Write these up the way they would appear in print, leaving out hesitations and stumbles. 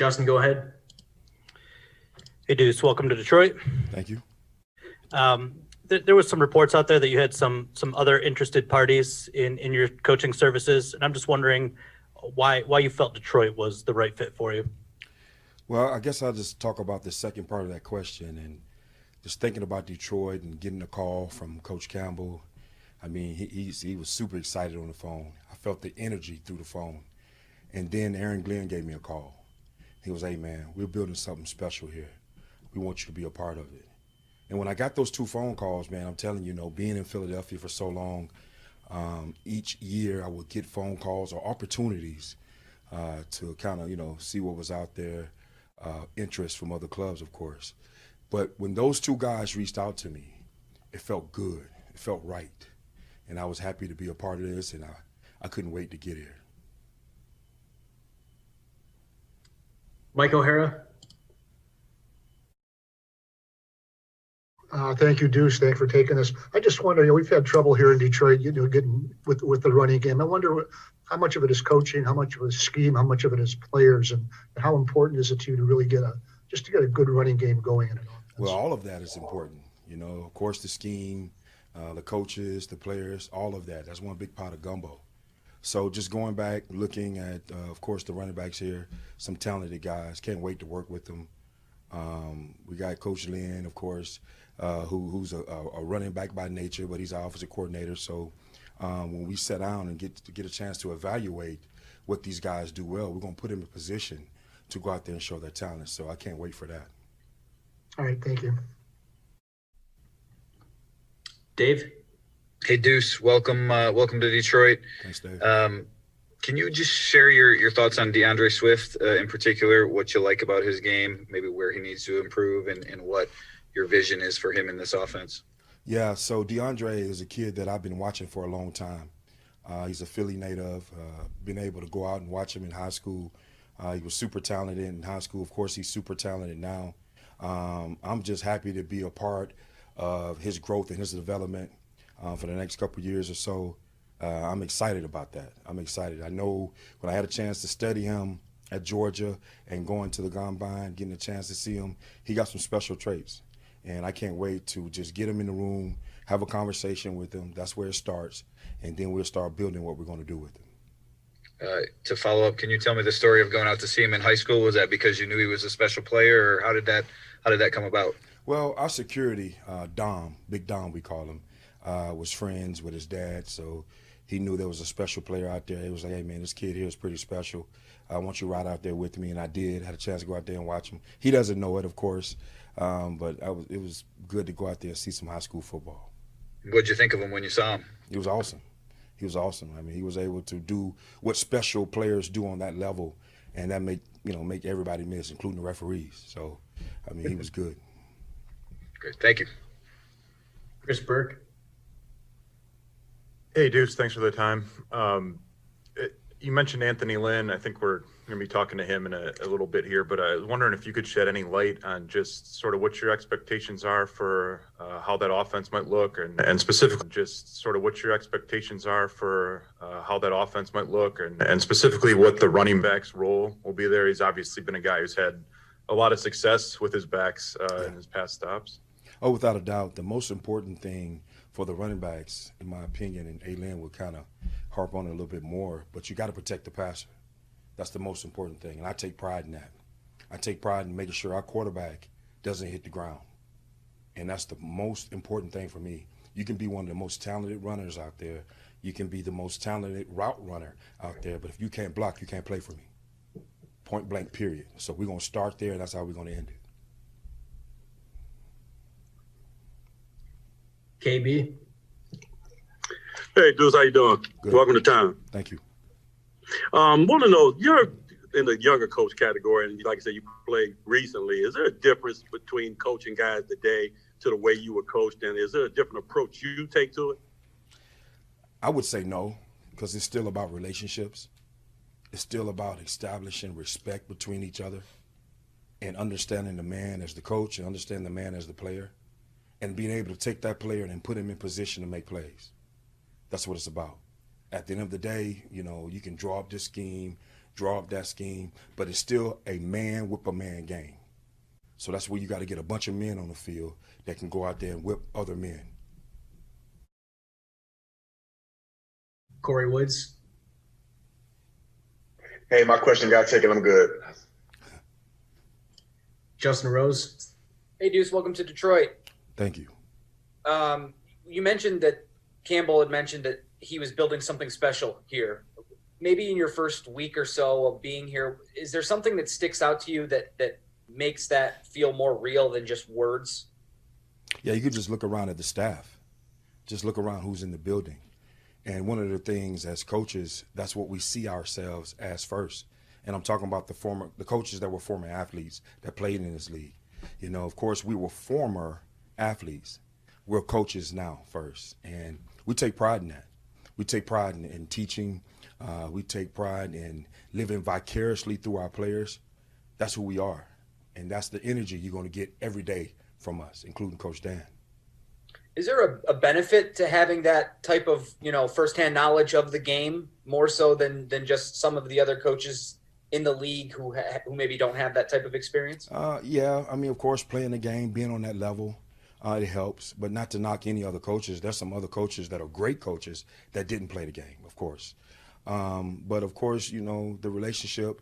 Justin, go ahead. Hey, Duce, welcome to Detroit. Thank you. There was some reports out there that you had some other interested parties in your coaching services, and I'm just wondering why you felt Detroit was the right fit for you. Well, I guess I'll just talk about the second part of that question, and just thinking about Detroit and getting a call from Coach Campbell. I mean, he was super excited on the phone. I felt the energy through the phone. And then Aaron Glenn gave me a call. He was, hey, man, we're building something special here. We want you to be a part of it. And when I got those two phone calls, man, I'm telling you, being in Philadelphia for so long, each year I would get phone calls or opportunities to kind of, see what was out there, interest from other clubs, of course. But when those two guys reached out to me, it felt good. It felt right. And I was happy to be a part of this, and I couldn't wait to get here. Mike O'Hara. Thank you, Duce. Thanks for taking this. I just wonder, we've had trouble here in Detroit, getting with the running game. I wonder how much of it is coaching, how much of it is scheme, how much of it is players, and how important is it to you to really get a good running game going in an offense? Well, all of that is important. Of course, the scheme, the coaches, the players, all of that. That's one big pot of gumbo. So just going back, looking at, of course, the running backs here, some talented guys. Can't wait to work with them. We got Coach Lynn, of course, who's a running back by nature, but he's our offensive coordinator. So when we sit down and get a chance to evaluate what these guys do well, we're going to put them in a position to go out there and show their talent. So I can't wait for that. All right, thank you. Dave. Hey, Duce, welcome to Detroit. Thanks, Dave. Can you just share your thoughts on DeAndre Swift in particular, what you like about his game, maybe where he needs to improve, and what your vision is for him in this offense? Yeah, so DeAndre is a kid that I've been watching for a long time. He's a Philly native, been able to go out and watch him in high school. He was super talented in high school. Of course, he's super talented now. I'm just happy to be a part of his growth and his development for the next couple of years or so. I'm excited about that. I'm excited. I know when I had a chance to study him at Georgia and going to the combine, getting a chance to see him, he got some special traits. And I can't wait to just get him in the room, have a conversation with him. That's where it starts. And then we'll start building what we're going to do with him. To follow up, can you tell me the story of going out to see him in high school? Was that because you knew he was a special player, or how did that come about? Well, our security, Dom, Big Dom we call him, was friends with his dad. So he knew there was a special player out there. He was like, hey, man, this kid here is pretty special. I want you right out there with me. And I did. Had a chance to go out there and watch him. He doesn't know it, of course, but it was good to go out there and see some high school football. What'd you think of him when you saw him? He was awesome. He was awesome. I mean, he was able to do what special players do on that level, and that make everybody miss, including the referees. So, I mean, he was good. Great. Thank you. Chris Burke. Hey, Duce, thanks for the time. You mentioned Anthony Lynn. I think we're going to be talking to him in a little bit here, but I was wondering if you could shed any light on just sort of what your expectations are for how that offense might look, and specifically just sort of what your expectations are for how that offense might look, and specifically what the running back's role will be there. He's obviously been a guy who's had a lot of success with his backs in his past stops. Oh, without a doubt. The most important thing for the running backs, in my opinion, and A-Lynn will kind of harp on it a little bit more, but you got to protect the passer. That's the most important thing, and I take pride in that. I take pride in making sure our quarterback doesn't hit the ground, and that's the most important thing for me. You can be one of the most talented runners out there. You can be the most talented route runner out there, but if you can't block, you can't play for me. Point blank, period. So we're going to start there, and that's how we're going to end it. KB. Hey, Duce, how you doing? Good. Welcome to town. Thank you. Want to know, you're in the younger coach category, and like I said, you played recently. Is there a difference between coaching guys today to the way you were coached, and is there a different approach you take to it? I would say no, because it's still about relationships. It's still about establishing respect between each other and understanding the man as the coach and understanding the man as the player, and being able to take that player and then put him in position to make plays. That's what it's about. At the end of the day, you can draw up this scheme, draw up that scheme, but it's still a man whip a man game. So that's where you got to get a bunch of men on the field that can go out there and whip other men. Corey Woods. Hey, my question got taken. I'm good. Justin Rose. Hey, Duce, welcome to Detroit. Thank you. You mentioned that Campbell had mentioned that he was building something special here. Maybe in your first week or so of being here, is there something that sticks out to you that makes that feel more real than just words? Yeah, you could just look around at the staff. Just look around who's in the building. And one of the things as coaches, that's what we see ourselves as first. And I'm talking about the coaches that were former athletes that played in this league. You know, of course, we were former athletes. We're coaches now first. And we take pride in that. We take pride in teaching. We take pride in living vicariously through our players. That's who we are. And that's the energy you're going to get every day from us, including Coach Dan. Is there a benefit to having that type of, firsthand knowledge of the game more so than just some of the other coaches in the league who maybe don't have that type of experience? Yeah, I mean, of course, playing the game, being on that level, it helps. But not to knock any other coaches. There's some other coaches that are great coaches that didn't play the game, of course. But of course, the relationship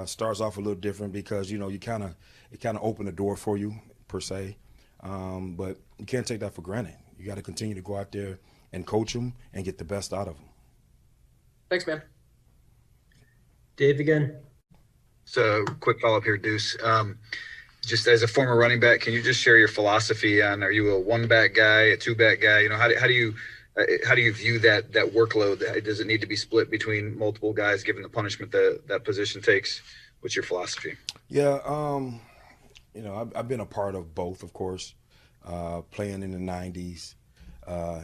starts off a little different because it kind of opened the door for you per se. But you can't take that for granted. You got to continue to go out there and coach them and get the best out of them. Thanks, man. Dave again. So quick follow-up here, Duce. Just as a former running back, can you just share your philosophy on, are you a one-back guy, a two-back guy? How do you view that workload? Does it need to be split between multiple guys given the punishment that position takes? What's your philosophy? Yeah, I've been a part of both, of course. Playing in the 90s,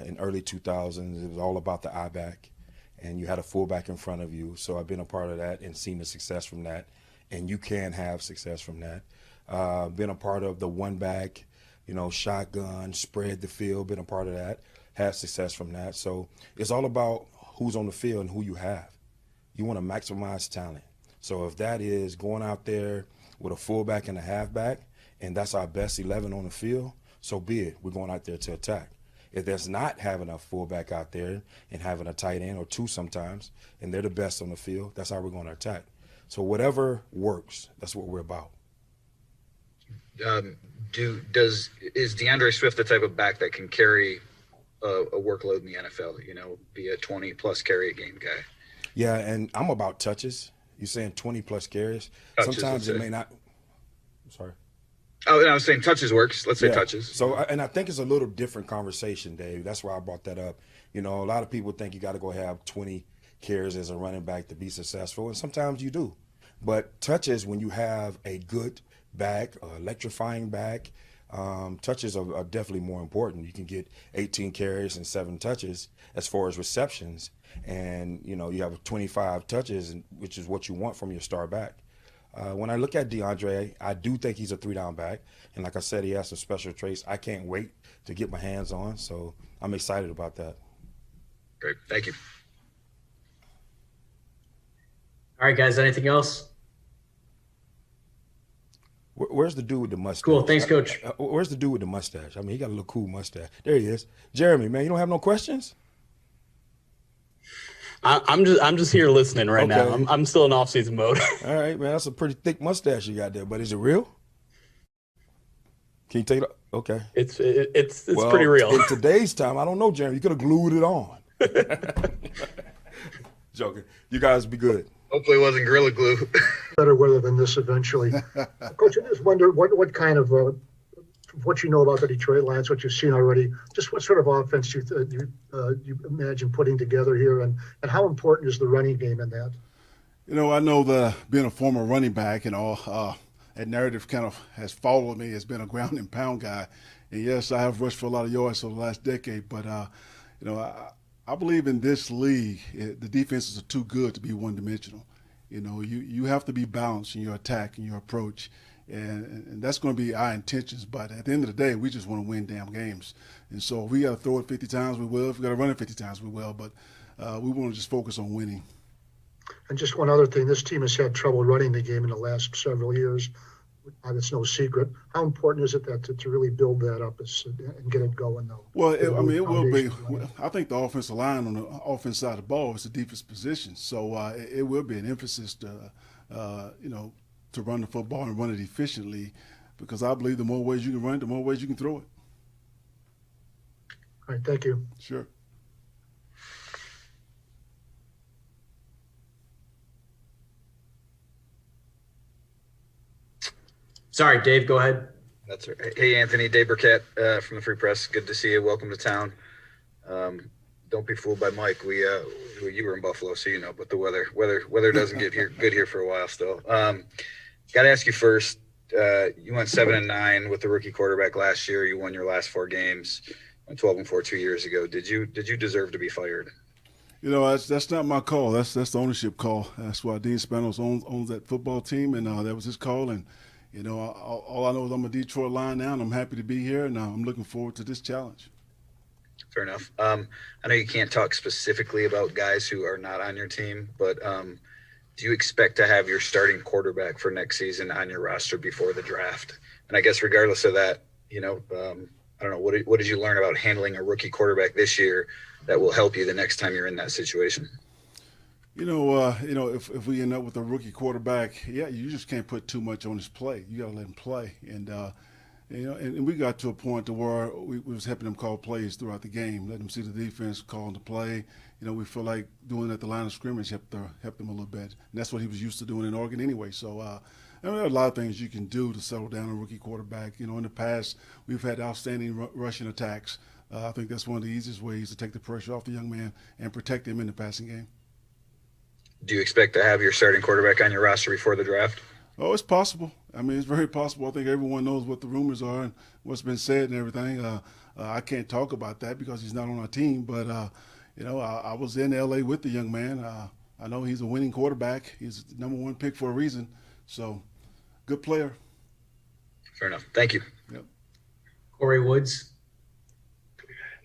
in early 2000s, it was all about the I-back, and you had a fullback in front of you. So I've been a part of that and seen the success from that, and you can have success from that. Been a part of the one-back, shotgun, spread the field, been a part of that, had success from that. So it's all about who's on the field and who you have. You want to maximize talent. So if that is going out there with a fullback and a halfback, and that's our best 11 on the field, so be it. We're going out there to attack. If there's not having a fullback out there and having a tight end or two sometimes, and they're the best on the field, that's how we're going to attack. So whatever works, that's what we're about. Is DeAndre Swift the type of back that can carry a workload in the NFL, be a 20-plus carry a game guy? Yeah, and I'm about touches. You're saying 20-plus carries. Touches, sometimes it may not. I'm sorry. Oh, and I was saying touches works. Let's say touches. So, and I think it's a little different conversation, Dave. That's why I brought that up. A lot of people think you got to go have 20 carries as a running back to be successful, and sometimes you do. But touches, when you have a good back, electrifying back, touches are definitely more important. You can get 18 carries and 7 touches as far as receptions, and you have 25 touches, which is what you want from your star back. When I look at DeAndre, I do think he's a 3-down back. And like I said, he has some special traits I can't wait to get my hands on. So I'm excited about that. Great. Thank you. All right, guys. Anything else? Where's the dude with the mustache? Cool. Thanks, Coach. Where's the dude with the mustache? I mean, he got a little cool mustache. There he is. Jeremy, man, you don't have no questions? I'm just here listening right now. I'm still in off-season mode. All right, man. That's a pretty thick mustache you got there, but is it real? Can you take it? Okay. It's pretty real. In today's time, I don't know, Jeremy. You could have glued it on. Joking. You guys be good. Hopefully it wasn't Gorilla Glue. Better weather than this eventually. Coach, I just wonder what kind of what you know about the Detroit Lions, what you've seen already, just what sort of offense you imagine putting together here, and how important is the running game in that? I know that being a former running back and all, that narrative kind of has followed me as being a ground and pound guy. And yes, I have rushed for a lot of yards over the last decade, but I believe in this league, the defenses are too good to be one-dimensional. You have to be balanced in your attack and your approach. And that's going to be our intentions. But at the end of the day, we just want to win damn games. And so if we got to throw it 50 times, we will. If we got to run it 50 times, we will. But we want to just focus on winning. And just one other thing, this team has had trouble running the game in the last several years. It's no secret. How important is it that to really build that up and get it going, though? Well, it will be. I think the offensive line on the offense side of the ball is the deepest position, so it will be an emphasis to, to run the football and run it efficiently, because I believe the more ways you can run it, the more ways you can throw it. All right, thank you. Sure. Sorry, Dave, go ahead. That's right. Hey, Anthony, Dave Burkett from the Free Press. Good to see you. Welcome to town. Don't be fooled by Mike. You were in Buffalo, so you know, but the weather doesn't get good here for a while still. Got to ask you first. You went 7-9 with the rookie quarterback last year. You won your last 4 games. Went 12-4 2 years ago. Did you deserve to be fired? You know, that's not my call. That's the ownership call. That's why Dean Spanos owns that football team, and that was his call. And you know, all I know is I'm a Detroit Lion now, and I'm happy to be here, and I'm looking forward to this challenge. Fair enough. I know you can't talk specifically about guys who are not on your team, but do you expect to have your starting quarterback for next season on your roster before the draft? And I guess regardless of that, I don't know, what did you learn about handling a rookie quarterback this year that will help you the next time you're in that situation? If we end up with a rookie quarterback, you just can't put too much on his plate. You got to let him play, and and we got to a point to where we was helping him call plays throughout the game, let him see the defense calling the play. We feel like doing it at the line of scrimmage helped him a little bit, and that's what he was used to doing in Oregon anyway. So, there are a lot of things you can do to settle down a rookie quarterback. In the past, we've had outstanding rushing attacks. I think that's one of the easiest ways to take the pressure off the young man and protect him in the passing game. Do you expect to have your starting quarterback on your roster before the draft? Oh, it's possible. I mean, it's very possible. I think everyone knows what the rumors are and what's been said and everything. I can't talk about that because he's not on our team. But, I was in L.A. with the young man. I know he's a winning quarterback. He's the number 1 pick for a reason. So, good player. Fair enough. Thank you. Yep. Corey Woods.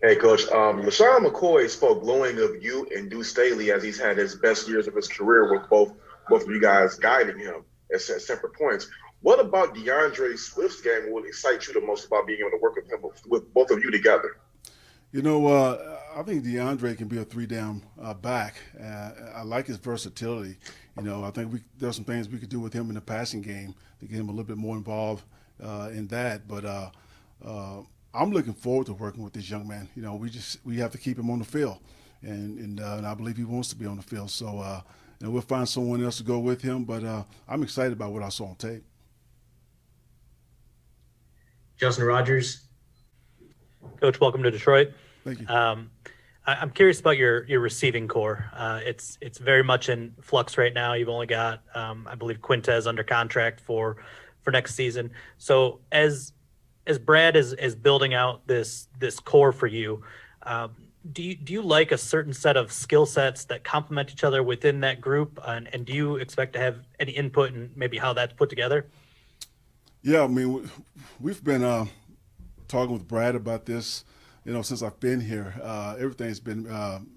Hey, Coach. LaShawn McCoy spoke glowing of you and Duce Staley as he's had his best years of his career with both of you guys guiding him at separate points. What about DeAndre Swift's game will excite you the most about being able to work with him, with both of you together? I think DeAndre can be a 3-down back. I like his versatility. I think there's some things we could do with him in the passing game to get him a little bit more involved in that. But I'm looking forward to working with this young man. We have to keep him on the field, and I believe he wants to be on the field. So we'll find someone else to go with him. But I'm excited about what I saw on tape. Justin Rogers. Coach, welcome to Detroit. Thank you. I'm curious about your receiving core. It's very much in flux right now. You've only got, I believe, Quintez under contract for next season. So as Brad is building out this core for you, do you like a certain set of skill sets that complement each other within that group? And do you expect to have any input in maybe how that's put together? Yeah, I mean, we've been talking with Brad about this, since I've been here. Everything's been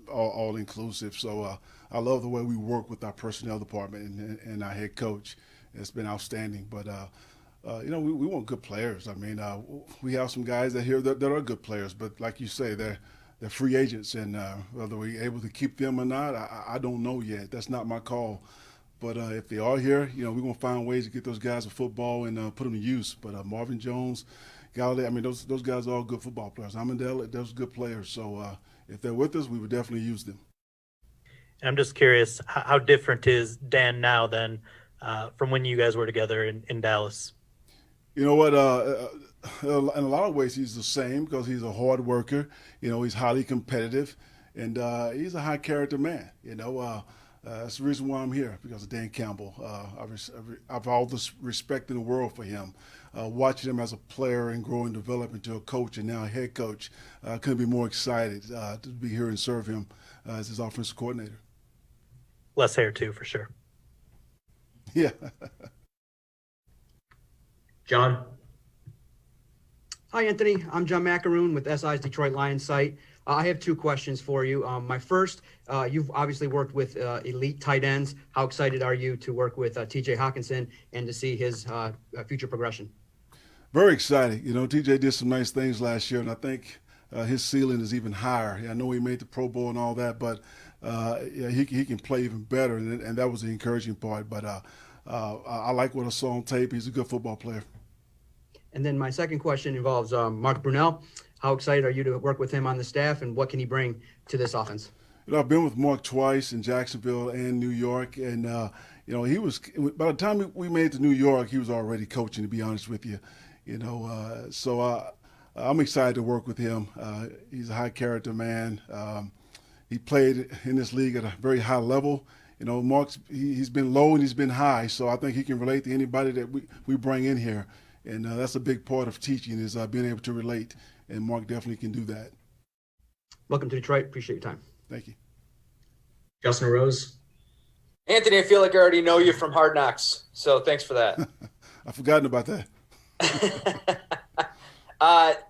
all inclusive. So I love the way we work with our personnel department and our head coach. It's been outstanding. But, we want good players. I mean, we have some guys that are good players, but like you say, they're free agents, and whether we're able to keep them or not, I don't know yet. That's not my call. But if they are here, we're going to find ways to get those guys a football and put them to use. But Marvin Jones, Gallaudet, I mean, those guys are all good football players. Amandale, those good players. So if they're with us, we would definitely use them. And I'm just curious, how different is Dan now than from when you guys were together in Dallas? You know what? In a lot of ways, he's the same because he's a hard worker. He's highly competitive, and he's a high character man. That's the reason why I'm here, because of Dan Campbell. I've all this respect in the world for him. Watching him as a player and grow and develop into a coach and now a head coach, I couldn't be more excited to be here and serve him as his offensive coordinator. Less hair too, for sure. Yeah. John. Hi, Anthony. I'm John Macaroon with SI's Detroit Lions site. I have 2 questions for you. My first, you've obviously worked with elite tight ends. How excited are you to work with TJ Hawkinson and to see his future progression? Very excited. You know, TJ did some nice things last year, and I think his ceiling is even higher. I know he made the Pro Bowl and all that, but yeah, he can play even better, and that was the encouraging part. But I like what I saw on tape. He's a good football player. And then my second question involves Mark Brunell. How excited are you to work with him on the staff, and what can he bring to this offense? You know, I've been with Mark twice in Jacksonville and New York, and you know, he was, by the time we made it to New York, he was already coaching, to be honest with you. You know, so I'm excited to work with him. He's a high character man. He played in this league at a very high level. You know, Mark's he's been low and he's been high, so I think he can relate to anybody that we bring in here. And that's a big part of teaching is being able to relate, and Mark definitely can do that. Welcome to Detroit. Appreciate your time. Thank you. Justin Rose. Anthony, I feel like I already know you from Hard Knocks, so thanks for that. I've forgotten about that.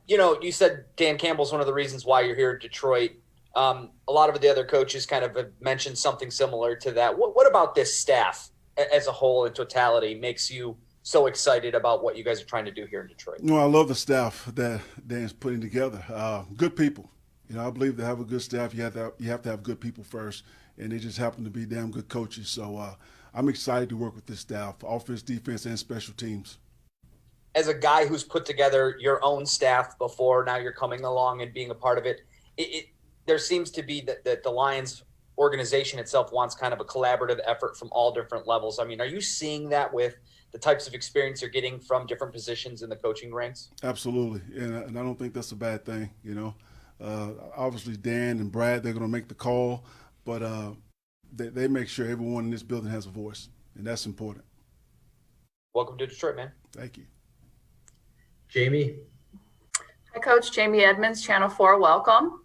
You know, you said Dan Campbell's one of the reasons why you're here in Detroit. A lot of the other coaches kind of have mentioned something similar to that. What about this staff as a whole in totality makes you so excited about what you guys are trying to do here in Detroit? No, I love the staff that Dan's putting together. Good people. You know, I believe to have a good staff, you have to have good people first, and they just happen to be damn good coaches. So I'm excited to work with this staff, offense, defense, and special teams. As a guy who's put together your own staff before, now you're coming along and being a part of it, there seems to be that the Lions organization itself wants kind of a collaborative effort from all different levels. I mean, are you seeing that with the types of experience you're getting from different positions in the coaching ranks? Absolutely, and I don't think that's a bad thing. You know, obviously Dan and Brad, they're going to make the call, but they make sure everyone in this building has a voice, and that's important. Welcome to Detroit, man. Thank you. Jamie. Hi, Coach. Jamie Edmonds, Channel 4. Welcome.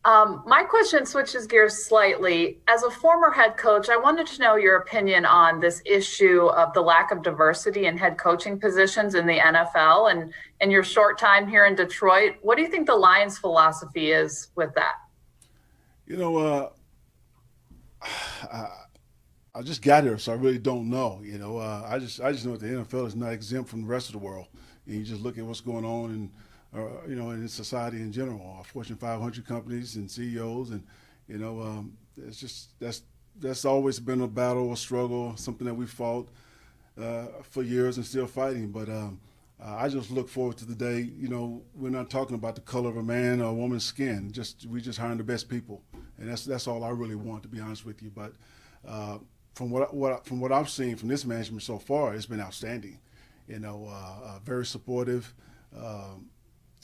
My question switches gears slightly. As a former head coach, I wanted to know your opinion on this issue of the lack of diversity in head coaching positions in the NFL. And in your short time here in Detroit, what do you think the Lions' philosophy is with that? You know, I just got here, so I really don't know. You know, I just know that the NFL is not exempt from the rest of the world. And you just look at what's going on and you know, in society in general, Fortune 500 companies and CEOs, and you know, it's just that's always been a battle, a struggle, something that we fought for years and still fighting. But I just look forward to the day. You know, we're not talking about the color of a man or a woman's skin. We just hiring the best people, and that's all I really want, to be honest with you. But from what I've seen from this management so far, it's been outstanding. You know, very supportive.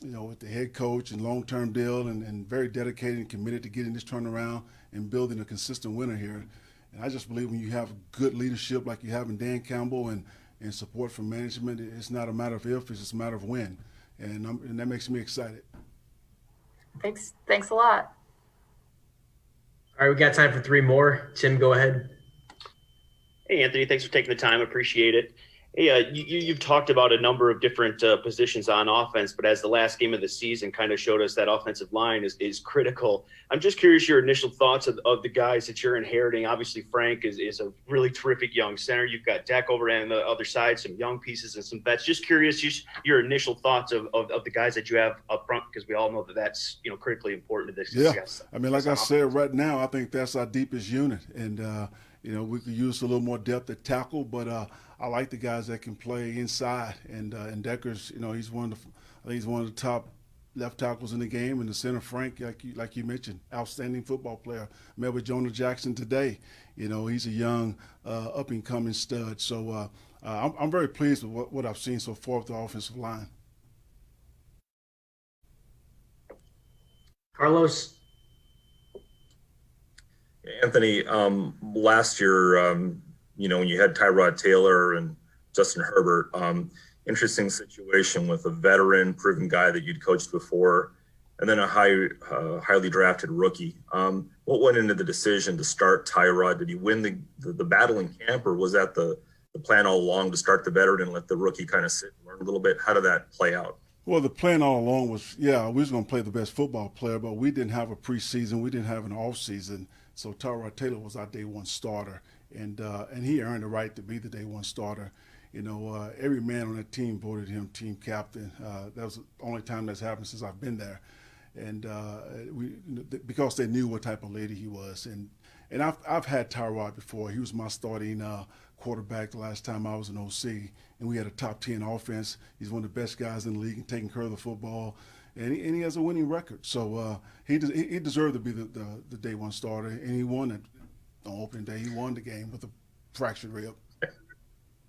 You know, with the head coach and long-term deal, and very dedicated and committed to getting this turnaround and building a consistent winner here. And I just believe when you have good leadership like you have in Dan Campbell and support from management, it's not a matter of if, it's just a matter of when. And that makes me excited. Thanks a lot. All right, we got time for 3 more. Tim, go ahead. Hey, Anthony, thanks for taking the time. Appreciate it. Hey, you've talked about a number of different positions on offense, but as the last game of the season kind of showed us, that offensive line is critical. I'm just curious your initial thoughts of the guys that you're inheriting. Obviously, Frank is a really terrific young center. You've got Dak over on the other side, some young pieces and some vets. Just curious, your initial thoughts of the guys that you have up front, because we all know that's critically important to this success. I mean, like I said, right now, I think that's our deepest unit, and you know, we could use a little more depth at tackle, but I like the guys that can play inside. And Decker's, you know, I think he's one of the top left tackles in the game. And the center, Frank, like you mentioned, outstanding football player. Met with Jonah Jackson today. You know, he's a young, up-and-coming stud. So I'm very pleased with what I've seen so far with the offensive line. Carlos. Anthony, last year, you know, when you had Tyrod Taylor and Justin Herbert, interesting situation with a veteran, proven guy that you'd coached before, and then a highly drafted rookie. What went into the decision to start Tyrod? Did he win the battle in camp, or was that the plan all along to start the veteran and let the rookie kind of sit and learn a little bit? How did that play out? Well, the plan all along was, we was going to play the best football player, but we didn't have a preseason. We didn't have an off season. So Tyrod Taylor was our day one starter, and he earned the right to be the day one starter. Every man on that team voted him team captain. That was the only time that's happened since I've been there. And because they knew what type of leader he was. And I've had Tyrod before. He was my starting quarterback the last time I was in OC, and we had a top 10 offense. He's one of the best guys in the league in taking care of the football, and he has a winning record. So he deserved to be the day one starter, and he won it on opening day. He won the game with a fractured rib.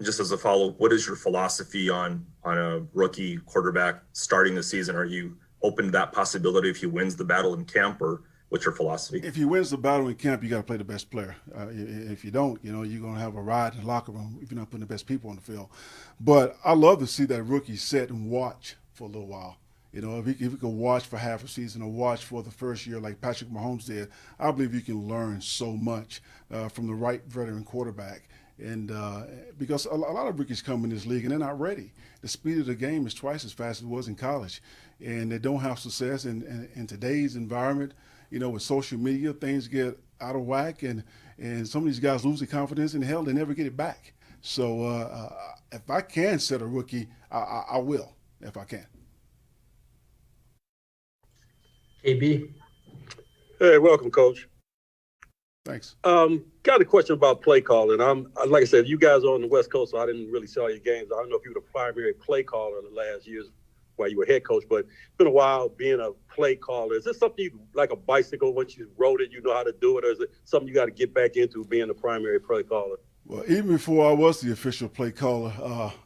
Just as a follow-up, what is your philosophy on a rookie quarterback starting the season? Are you open to that possibility if he wins the battle in camp, or what's your philosophy? If he wins the battle in camp, you got to play the best player. If you don't, you're going to have a ride in the locker room if you're not putting the best people on the field. But I love to see that rookie sit and watch for a little while. If he could watch for half a season or watch for the first year like Patrick Mahomes did, I believe you can learn so much from the right veteran quarterback. And because a lot of rookies come in this league and they're not ready. The speed of the game is twice as fast as it was in college. And they don't have success in today's environment. With social media, things get out of whack, and some of these guys lose their confidence, and hell, they never get it back. So if I can set a rookie, I will, if I can. KB. Hey, welcome, Coach. Thanks. Got a question about play calling. Like I said, you guys are on the West Coast, so I didn't really see all your games. I don't know if you were the primary play caller the last years while you were head coach, but it's been a while being a play caller. Is this something you, like a bicycle, once you rode it, you know how to do it, or is it something you got to get back into, being the primary play caller? Well, even before I was the official play caller,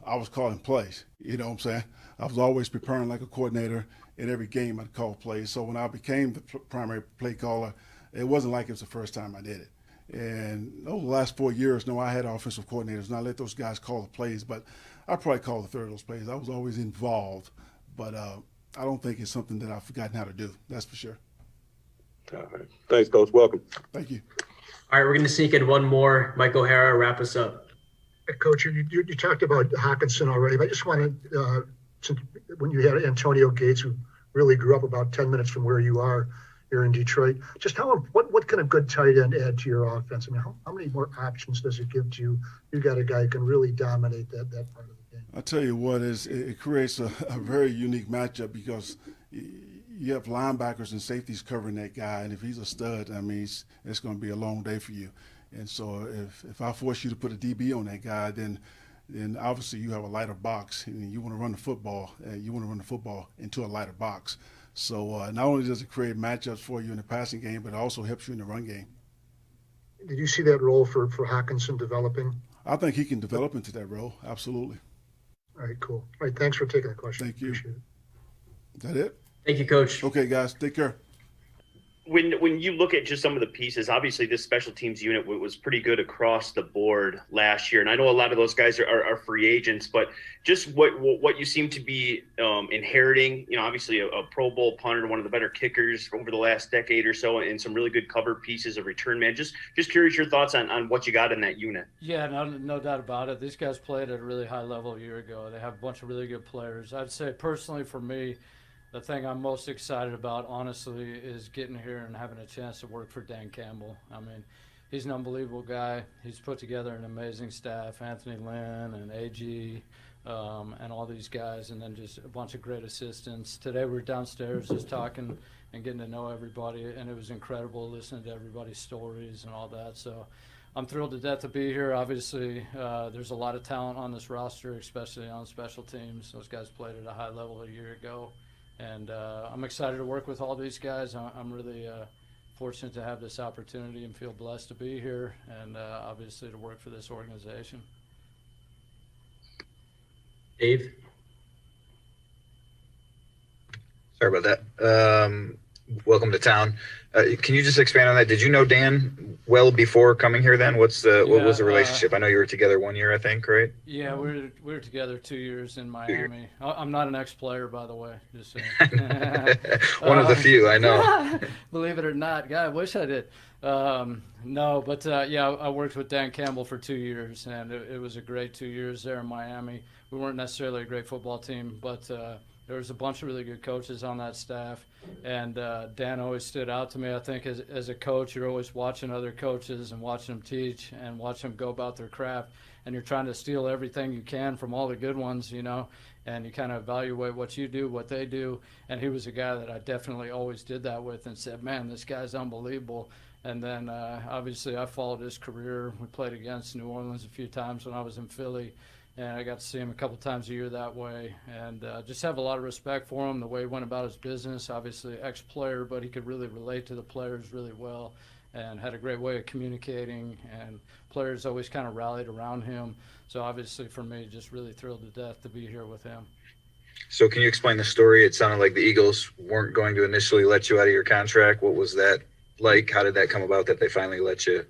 I was calling plays. You know what I'm saying? I was always preparing like a coordinator. In every game, I'd call plays. So when I became the primary play caller, it wasn't like it was the first time I did it. And over the last 4 years, I had offensive coordinators, and I let those guys call the plays, but I probably called a third of those plays. I was always involved, but I don't think it's something that I've forgotten how to do. That's for sure. All right. Thanks, Coach. Welcome. Thank you. All right, we're going to sneak in one more. Mike O'Hara, wrap us up. Hey, Coach, you talked about Hockenson already, but I just wanted, since when you had Antonio Gates, who really grew up about 10 minutes from where you are here in Detroit, just what can a good tight end add to your offense? I mean, how many more options does it give to you? You got a guy who can really dominate that part of the game. I'll tell you what, it creates a very unique matchup because you have linebackers and safeties covering that guy, and if he's a stud, I mean, it's going to be a long day for you. And so if I force you to put a DB on that guy, then obviously you have a lighter box, and you want to run the football. You want to run the football into a lighter box. So not only does it create matchups for you in the passing game, but it also helps you in the run game. Did you see that role for Hockenson developing? I think he can develop into that role, absolutely. All right, cool. All right, thanks for taking the question. Thank you. Appreciate it. Is that it? Thank you, Coach. Okay, guys, take care. When you look at just some of the pieces, obviously this special teams unit was pretty good across the board last year, and I know a lot of those guys are free agents, but just what you seem to be inheriting, obviously a Pro Bowl punter, one of the better kickers over the last decade or so, and some really good cover pieces of return man. Just curious your thoughts on what you got in that unit. Yeah, no doubt about it. These guys played at a really high level a year ago. They have a bunch of really good players. I'd say personally for me, the thing I'm most excited about, honestly, is getting here and having a chance to work for Dan Campbell. I mean, he's an unbelievable guy. He's put together an amazing staff, Anthony Lynn and AG and all these guys, and then just a bunch of great assistants. Today we were downstairs just talking and getting to know everybody, and it was incredible listening to everybody's stories and all that. So I'm thrilled to death to be here. Obviously, there's a lot of talent on this roster, especially on special teams. Those guys played at a high level a year ago. And I'm excited to work with all these guys. I'm really fortunate to have this opportunity and feel blessed to be here and obviously to work for this organization. Dave? Sorry about that. Welcome to town. Can you just expand on that? Did you know Dan well before coming here then? What was the relationship? I know you were together 1 year, I think, right? Yeah, we were together 2 years in Miami. I'm not an ex-player, by the way. Just saying. One of the few, I know. Believe it or not. God, I wish I did. No, but yeah, I worked with Dan Campbell for 2 years, and it was a great 2 years there in Miami. We weren't necessarily a great football team, but There was a bunch of really good coaches on that staff, and Dan always stood out to me. I think as a coach, you're always watching other coaches and watching them teach and watching them go about their craft, and you're trying to steal everything you can from all the good ones, you know, and you kind of evaluate what you do, what they do. And he was a guy that I definitely always did that with and said, man, this guy's unbelievable. And then obviously I followed his career. We played against New Orleans a few times when I was in Philly, and I got to see him a couple times a year that way, and just have a lot of respect for him, the way he went about his business. Obviously ex-player, but he could really relate to the players really well and had a great way of communicating, and players always kind of rallied around him. So obviously for me, just really thrilled to death to be here with him. So can you explain the story? It sounded like the Eagles weren't going to initially let you out of your contract. What was that like? How did that come about that they finally let you,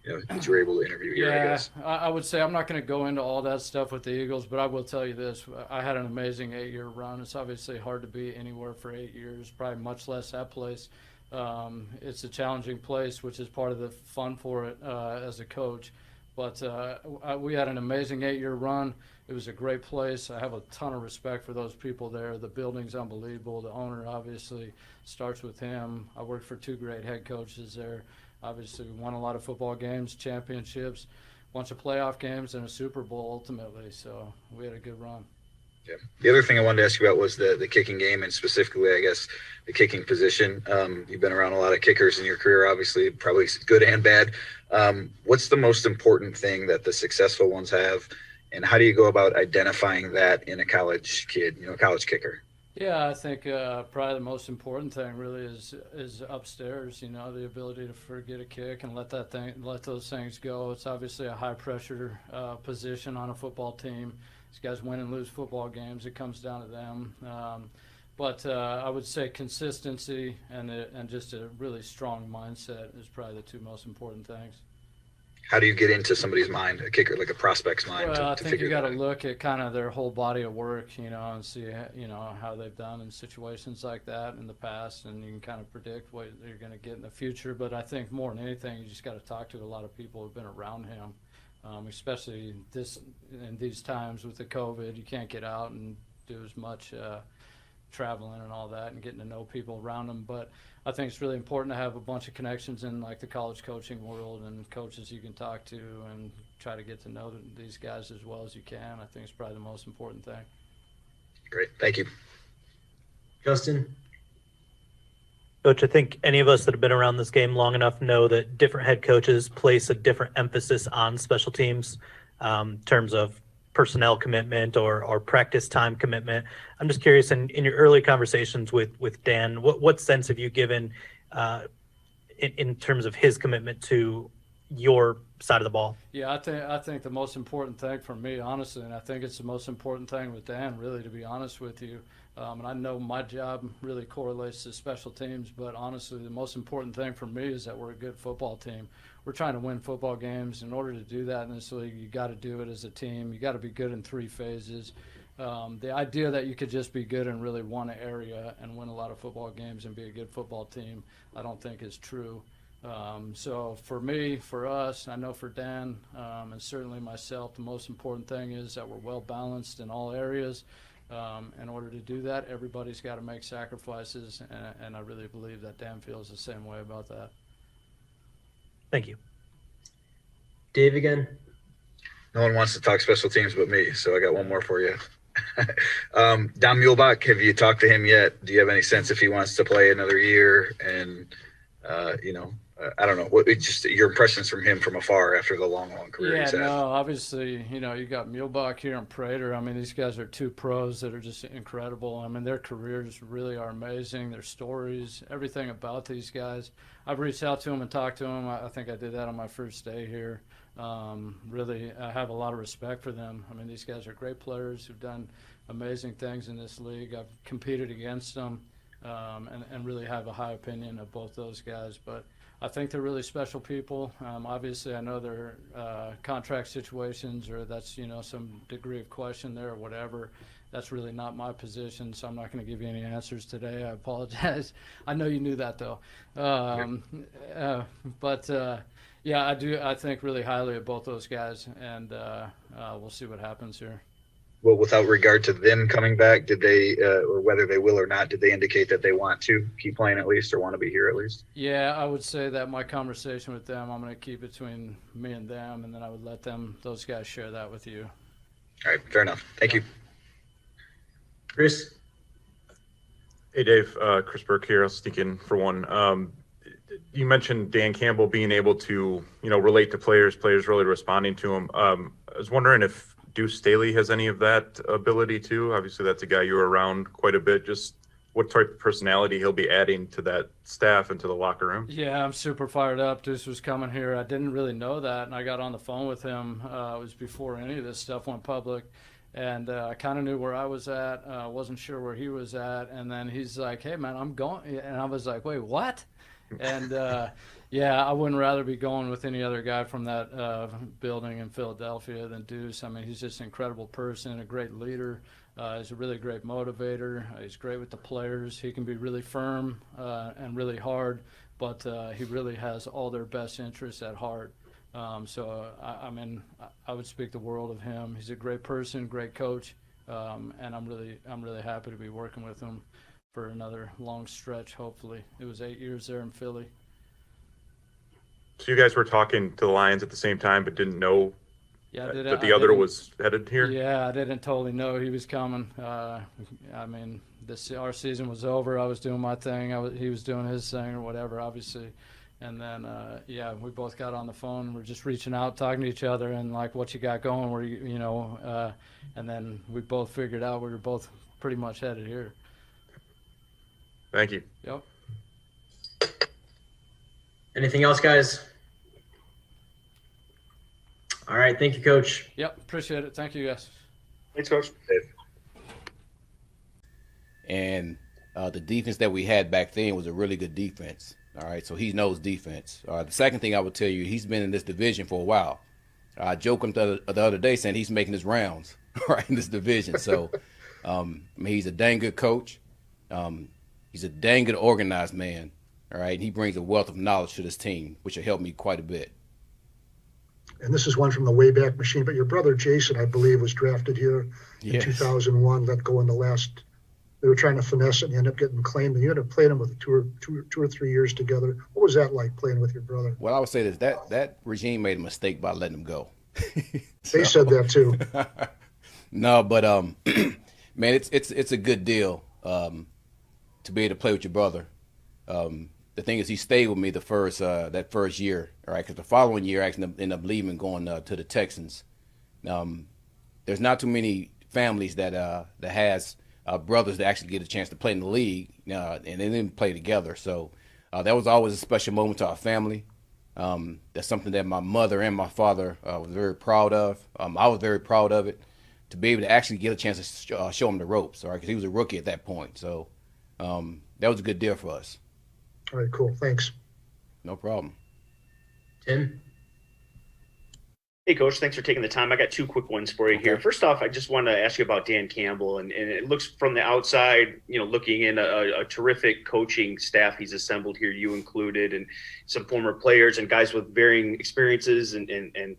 that you were able to interview here, I guess? I would say I'm not going to go into all that stuff with the Eagles, but I will tell you this. I had an amazing 8-year run. It's obviously hard to be anywhere for 8 years, probably much less that place. It's a challenging place, which is part of the fun for it as a coach. But we had an amazing 8-year run. It was a great place. I have a ton of respect for those people there. The building's unbelievable. The owner obviously starts with him. I worked for 2 great head coaches there. Obviously, we won a lot of football games, championships, a bunch of playoff games, and a Super Bowl ultimately. So we had a good run. Yeah. The other thing I wanted to ask you about was the kicking game, and specifically, I guess, the kicking position. You've been around a lot of kickers in your career, obviously, probably good and bad. What's the most important thing that the successful ones have, and how do you go about identifying that in a college kid, a college kicker? Yeah, I think probably the most important thing really is upstairs. The ability to forget a kick and let those things go. It's obviously a high pressure position on a football team. These guys win and lose football games. It comes down to them. But I would say consistency and just a really strong mindset is probably the 2 most important things. How do you get into somebody's mind, a kicker, like a prospect's mind? Well, I to think figure you got to that out? look at kind of their whole body of work, and see, how they've done in situations like that in the past, and you can kind of predict what you're going to get in the future. But I think more than anything, you just got to talk to a lot of people who've been around him, especially in these times with the COVID. You can't get out and do as much traveling and all that and getting to know people around them. But I think it's really important to have a bunch of connections in like the college coaching world and coaches you can talk to and try to get to know these guys as well as you can. I think it's probably the most important thing. Great. Thank you. Justin? Coach, I think any of us that have been around this game long enough know that different head coaches place a different emphasis on special teams in terms of personnel commitment or practice time commitment. I'm just curious, in your early conversations with Dan, what sense have you given in terms of his commitment to your side of the ball? Yeah, I think the most important thing for me, honestly, and I think it's the most important thing with Dan, really, to be honest with you, and I know my job really correlates to special teams, but honestly, the most important thing for me is that we're a good football team. We're trying to win football games. In order to do that in this league, you got to do it as a team. You got to be good in 3 phases. The idea that you could just be good in really one area and win a lot of football games and be a good football team, I don't think is true. So for me, for us, I know for Dan, and certainly myself, the most important thing is that we're well balanced in all areas. In order to do that, everybody's got to make sacrifices, and I really believe that Dan feels the same way about that. Thank you. Dave again. No one wants to talk special teams but me, so I got one more for you. Don Muehlbach, have you talked to him yet? Do you have any sense if he wants to play another year? And, I don't know, just your impressions from him from afar after the long career he's had? No, obviously, you got Muehlbach here and Prater. I mean, these guys are 2 pros that are just incredible. I mean, their careers really are amazing. Their stories, everything about these guys. I've reached out to them and talked to them. I think I did that on my first day here. Really, I have a lot of respect for them. I mean, these guys are great players who've done amazing things in this league. I've competed against them and really have a high opinion of both those guys. But I think they're really special people. Obviously, I know their contract situations, or that's some degree of question there or whatever. That's really not my position, so I'm not going to give you any answers today. I apologize. I know you knew that though. Yeah, I do. I think really highly of both those guys, and we'll see what happens here. well, without regard to them coming back, did they, or whether they will or not, did they indicate that they want to keep playing at least or want to be here at least? Yeah, I would say that my conversation with them, I'm going to keep between me and them, and then I would let those guys share that with you. All right, fair enough. Thank you. Chris? Hey, Dave. Chris Burke here. I'll sneak in for one. You mentioned Dan Campbell being able to, relate to players really responding to him. I was wondering if Duce Staley has any of that ability too. Obviously, that's a guy you were around quite a bit. Just what type of personality he'll be adding to that staff and to the locker room? Yeah, I'm super fired up. Duce was coming here. I didn't really know that, and I got on the phone with him. It was before any of this stuff went public, and I kind of knew where I was at. Wasn't sure where he was at, and then he's like, "Hey, man, I'm going," and I was like, "Wait, what?" And yeah, I wouldn't rather be going with any other guy from that building in Philadelphia than Duce. I mean, he's just an incredible person, a great leader. He's a really great motivator. He's great with the players. He can be really firm and really hard, but he really has all their best interests at heart. So I would speak the world of him. He's a great person, great coach, and I'm really happy to be working with him for another long stretch. Hopefully, it was 8 years there in Philly. So you guys were talking to the Lions at the same time, but didn't know that the other was headed here? Yeah, I didn't totally know he was coming. I mean, our season was over. I was doing my thing. He was doing his thing or whatever, obviously. And then, yeah, we both got on the phone. We're just reaching out, talking to each other, and like, what you got going? Where and then we both figured out we were both pretty much headed here. Thank you. Yep. Anything else, guys? All right. Thank you, Coach. Yep. Appreciate it. Thank you, guys. Thanks, Coach. And the defense that we had back then was a really good defense. All right. So he knows defense. The second thing I would tell you, he's been in this division for a while. I joked him the other day saying he's making his rounds right in this division. So I mean, he's a dang good coach. He's a dang good organized man, all right? And he brings a wealth of knowledge to this team, which will help me quite a bit. And this is one from the Wayback Machine, but your brother Jason, I believe, was drafted here in 2001, let go in the last. They were trying to finesse it and ended up getting claimed. And you ended up playing him with two or 3 years together. What was that like, playing with your brother? Well, I would say that regime made a mistake by letting him go. They said that too. No, but man, it's a good deal. To be able to play with your brother. The thing is, he stayed with me that first year, all right? Because the following year, I actually ended up leaving, going to the Texans. There's not too many families that has brothers that actually get a chance to play in the league, and they didn't play together. So that was always a special moment to our family. That's something that my mother and my father was very proud of. I was very proud of it, to be able to actually get a chance to show him the ropes, all right? Because he was a rookie at that point. So that was a good deal for us. All right, cool. Thanks. No problem. Tim? Hey, Coach. Thanks for taking the time. I got two quick ones for you here. First off, I just wanted to ask you about Dan Campbell. And it looks from the outside, looking in a terrific coaching staff he's assembled here, you included, and some former players and guys with varying experiences. And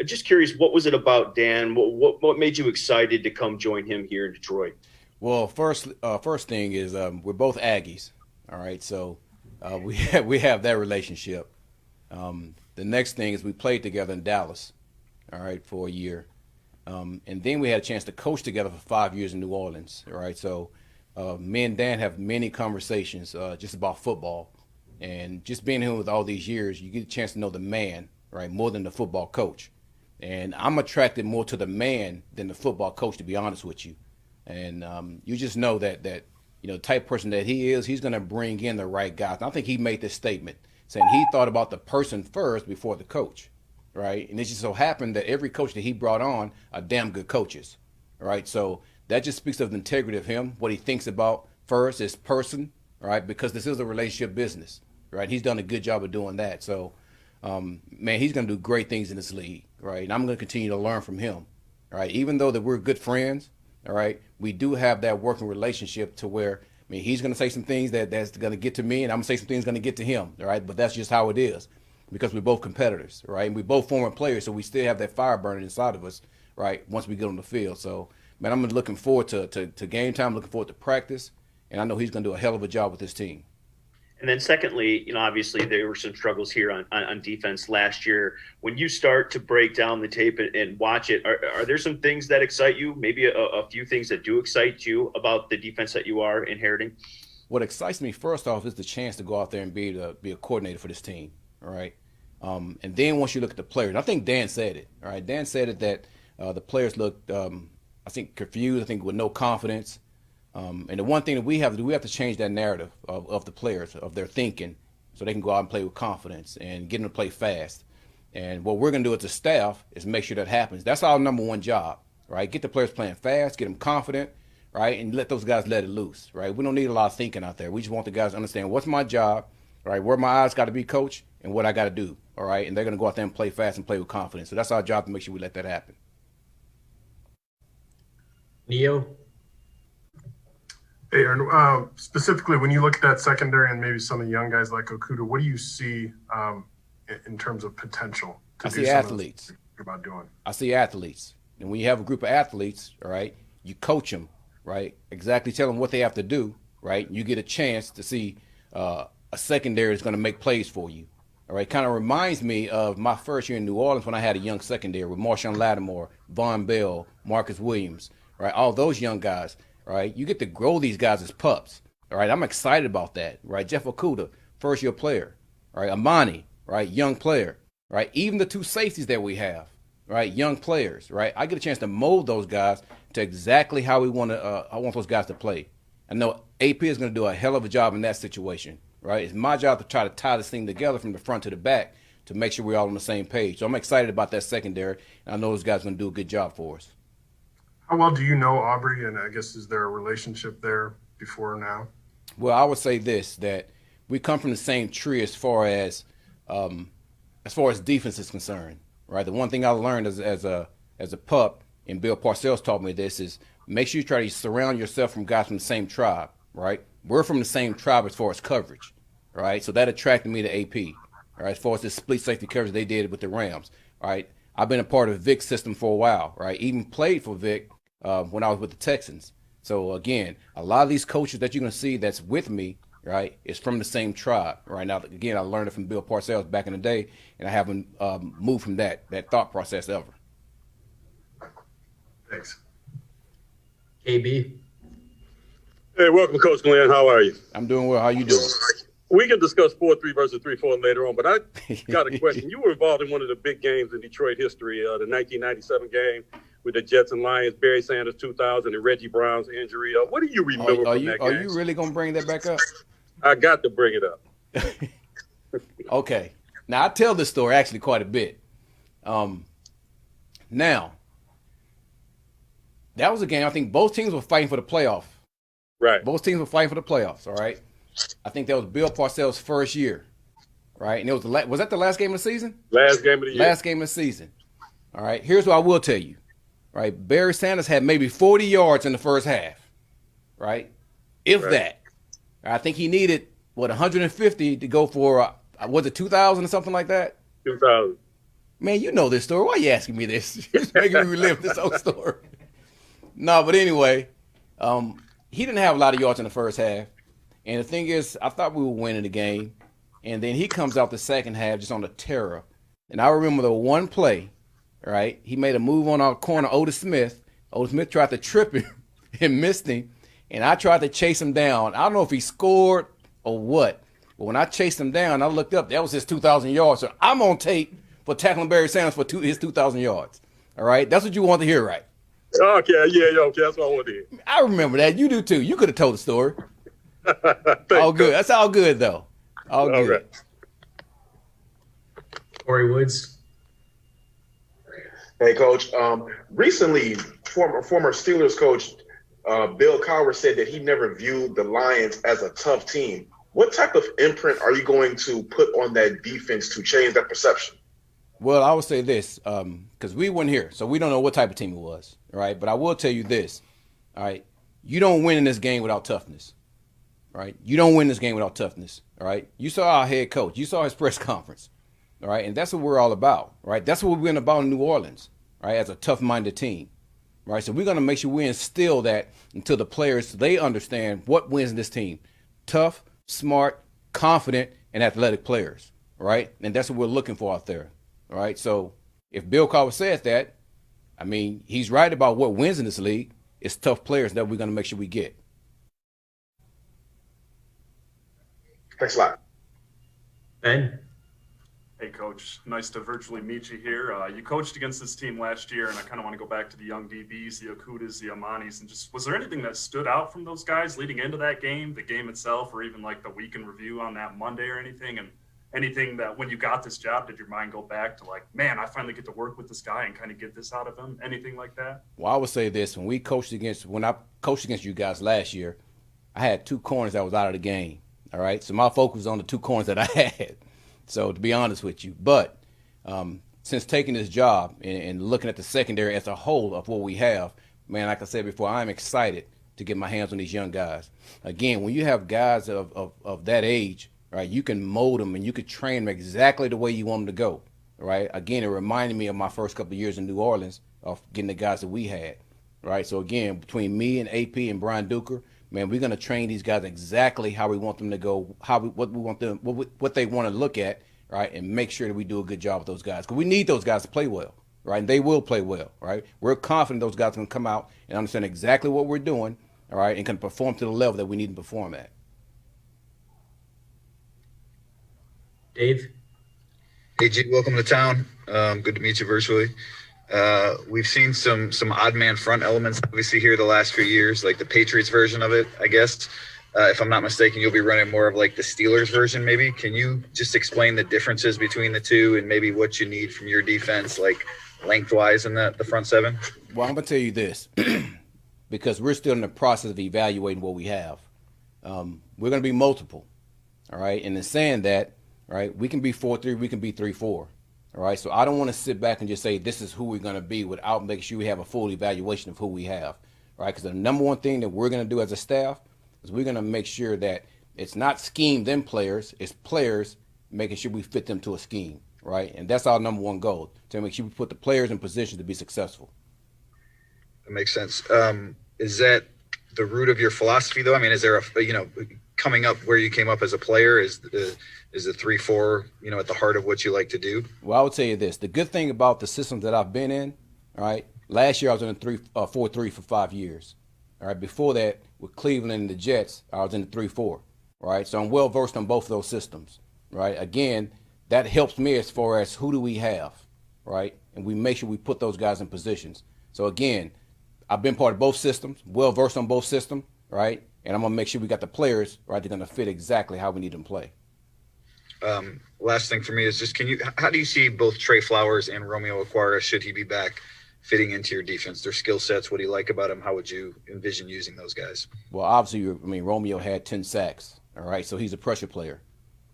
just curious, what was it about Dan? What made you excited to come join him here in Detroit? Well, first thing is we're both Aggies, all right. So we have that relationship. The next thing is we played together in Dallas, all right, for a year, and then we had a chance to coach together for 5 years in New Orleans, all right. So me and Dan have many conversations just about football, and just being here with all these years, you get a chance to know the man, right, more than the football coach. And I'm attracted more to the man than the football coach, to be honest with you. And you just know that type of person that he is, he's going to bring in the right guys. And I think he made this statement saying he thought about the person first before the coach, right? And it just so happened that every coach that he brought on are damn good coaches, right? So that just speaks of the integrity of him, what he thinks about first, his person, right? Because this is a relationship business, right? He's done a good job of doing that. So, man, he's going to do great things in this league, right? And I'm going to continue to learn from him, right? Even though that we're good friends, all right, we do have that working relationship to where, I mean, he's going to say some things that's going to get to me, and I'm going to say some things going to get to him, all right? But that's just how it is, because we're both competitors, right? And we're both former players, so we still have that fire burning inside of us, right, once we get on the field. So, man, I'm looking forward to game time, looking forward to practice, and I know he's going to do a hell of a job with his team. And then secondly, obviously there were some struggles here on defense last year. When you start to break down the tape and watch it, are there some things that excite you? Maybe a few things that do excite you about the defense that you are inheriting? What excites me first off is the chance to go out there and be a coordinator for this team. All right. And then once you look at the players, and I think Dan said it. All right. Dan said it that the players looked, I think, confused. I think with no confidence. And the one thing that we have to do, we have to change that narrative of the players, of their thinking, so they can go out and play with confidence and get them to play fast. And what we're going to do as a staff is make sure that happens. That's our number one job, right? Get the players playing fast, get them confident, right? And let those guys let it loose, right? We don't need a lot of thinking out there. We just want the guys to understand what's my job, right? Where my eyes got to be, coach, and what I got to do, all right? And they're going to go out there and play fast and play with confidence. So that's our job, to make sure we let that happen. Neo? Hey, Aaron, specifically when you look at that secondary and maybe some of the young guys like Okuda, what do you see in terms of potential to I do see some athletes. of the about doing? I see athletes. And when you have a group of athletes, all right, you coach them, right, exactly tell them what they have to do, right, you get a chance to see a secondary that's going to make plays for you. All right, kind of reminds me of my first year in New Orleans when I had a young secondary with Marshawn Lattimore, Von Bell, Marcus Williams, right, all those young guys. Right, you get to grow these guys as pups. All right, I'm excited about that. Right, Jeff Okuda, first-year player. Right, Amani, right, young player. Right, even the two safeties that we have, right, young players. Right, I get a chance to mold those guys to exactly how we want to. I want those guys to play. I know AP is going to do a hell of a job in that situation. Right, it's my job to try to tie this thing together from the front to the back to make sure we're all on the same page. So I'm excited about that secondary, and I know those guys are going to do a good job for us. How well do you know Aubrey, and I guess is there a relationship there before now? Well, I would say this, that we come from the same tree as far as defense is concerned, right? The one thing I learned as a pup, and Bill Parcells taught me this, is make sure you try to surround yourself from guys from the same tribe, right? We're from the same tribe as far as coverage, right? So that attracted me to AP, all right? As far as this split safety coverage they did with the Rams, all right? I've been a part of Vic's system for a while, right? Even played for Vic when I was with the Texans. So, again, a lot of these coaches that you're going to see that's with me, right, is from the same tribe. Right now, again, I learned it from Bill Parcells back in the day, and I haven't moved from that thought process ever. Thanks. KB? Hey, welcome, Coach Glenn. How are you? I'm doing well. How you doing? We can discuss 4-3 versus 3-4 later on, but I got a question. You were involved in one of the big games in Detroit history, the 1997 game with the Jets and Lions, Barry Sanders 2000, and Reggie Brown's injury. What do you remember from that game? Are you really going to bring that back up? I got to bring it up. Okay. Now, I tell this story actually quite a bit. Now, that was a game I think both teams were fighting for the playoff. Right. Both teams were fighting for the playoffs, all right? I think that was Bill Parcells' first year, right? And it was that the last game of the season? Last game of the year. Last game of the season. All right, here's what I will tell you, right? Barry Sanders had maybe 40 yards in the first half, right? If that. I think he needed, 150 to go for, was it 2,000 or something like that? 2,000. Man, you know this story. Why are you asking me this? You're making me relive this whole story. No, but anyway, he didn't have a lot of yards in the first half. And the thing is, I thought we were winning the game. And then he comes out the second half just on a terror. And I remember the one play, right? He made a move on our corner, Otis Smith. Otis Smith tried to trip him and missed him. And I tried to chase him down. I don't know if he scored or what. But when I chased him down, I looked up. That was his 2,000 yards. So I'm on tape for tackling Barry Sanders for his 2,000 yards. All right? That's what you want to hear, right? Okay, yeah, okay. That's what I want to hear. I remember that. You do, too. You could have told the story. All good. That's all good, though. All good. Right. Corey Woods. Hey, Coach. Recently, former Steelers coach Bill Cowher said that he never viewed the Lions as a tough team. What type of imprint are you going to put on that defense to change that perception? Well, I would say this, because we weren't here, so we don't know what type of team it was, all right? But I will tell you this, all right? You don't win in this game without toughness, right? You don't win this game without toughness, all right? You saw our head coach. You saw his press conference, all right? And that's what we're all about, right? That's what we've been about in New Orleans, right, as a tough-minded team, right? So we're going to make sure we instill that into the players so they understand what wins in this team. Tough, smart, confident, and athletic players, right? And that's what we're looking for out there, right? So if Bill Carver says that, I mean, he's right about what wins in this league. It's tough players that we're going to make sure we get. Thanks a lot. Ben? Hey, Coach. Nice to virtually meet you here. You coached against this team last year, and I kind of want to go back to the young DBs, the Okudas, the Amanis, and just was there anything that stood out from those guys leading into that game, the game itself, or even like the week in review on that Monday or anything? And anything that when you got this job, did your mind go back to like, man, I finally get to work with this guy and kind of get this out of him? Anything like that? Well, I would say this. When I coached against you guys last year, I had 2 corners that was out of the game. All right. So my focus was on the 2 corners that I had. So to be honest with you, but since taking this job and looking at the secondary as a whole of what we have, man, like I said before, I'm excited to get my hands on these young guys. Again, when you have guys of that age, right, you can mold them and you can train them exactly the way you want them to go, right? Again, it reminded me of my first couple of years in New Orleans of getting the guys that we had, right? So again, between me and AP and Brian Duker, man, we're going to train these guys exactly how we want them to go, what they want to look at, right, and make sure that we do a good job with those guys. Because we need those guys to play well, right, and they will play well, right? We're confident those guys can come out and understand exactly what we're doing, all right, and can perform to the level that we need to perform at. Dave? Hey, G, welcome to town. Good to meet you virtually. We've seen some odd man front elements obviously here the last few years, like the Patriots version of it, I guess. If I'm not mistaken, you'll be running more of like the Steelers version maybe. Can you just explain the differences between the two and maybe what you need from your defense, like lengthwise in the front seven? Well, I'm going to tell you this, because we're still in the process of evaluating what we have. We're going to be multiple, all right? And in saying that, right, we can be 4-3, we can be 3-4. All right, so I don't want to sit back and just say this is who we're going to be without making sure we have a full evaluation of who we have, right? Because the number one thing that we're going to do as a staff is we're going to make sure that it's not schemed in players, it's players making sure we fit them to a scheme, right? And that's our number one goal, to make sure we put the players in position to be successful. That makes sense. Is that the root of your philosophy, though? I mean, is there coming up where you came up as a player, is the 3-4, at the heart of what you like to do? Well, I would tell you this. The good thing about the systems that I've been in, all right, last year I was in a 4-3 for 5 years. All right, before that, with Cleveland and the Jets, I was in the 3-4, right? So I'm well-versed on both of those systems, right? Again, that helps me as far as who do we have, right? And we make sure we put those guys in positions. So again, I've been part of both systems, well-versed on both systems, right? And I'm going to make sure we got the players, right, they're going to fit exactly how we need them to play. Last thing for me is just how do you see both Trey Flowers and Romeo Okwara, should he be back, fitting into your defense? Their skill sets, what do you like about them? How would you envision using those guys? Well, obviously, Romeo had 10 sacks, all right? So he's a pressure player,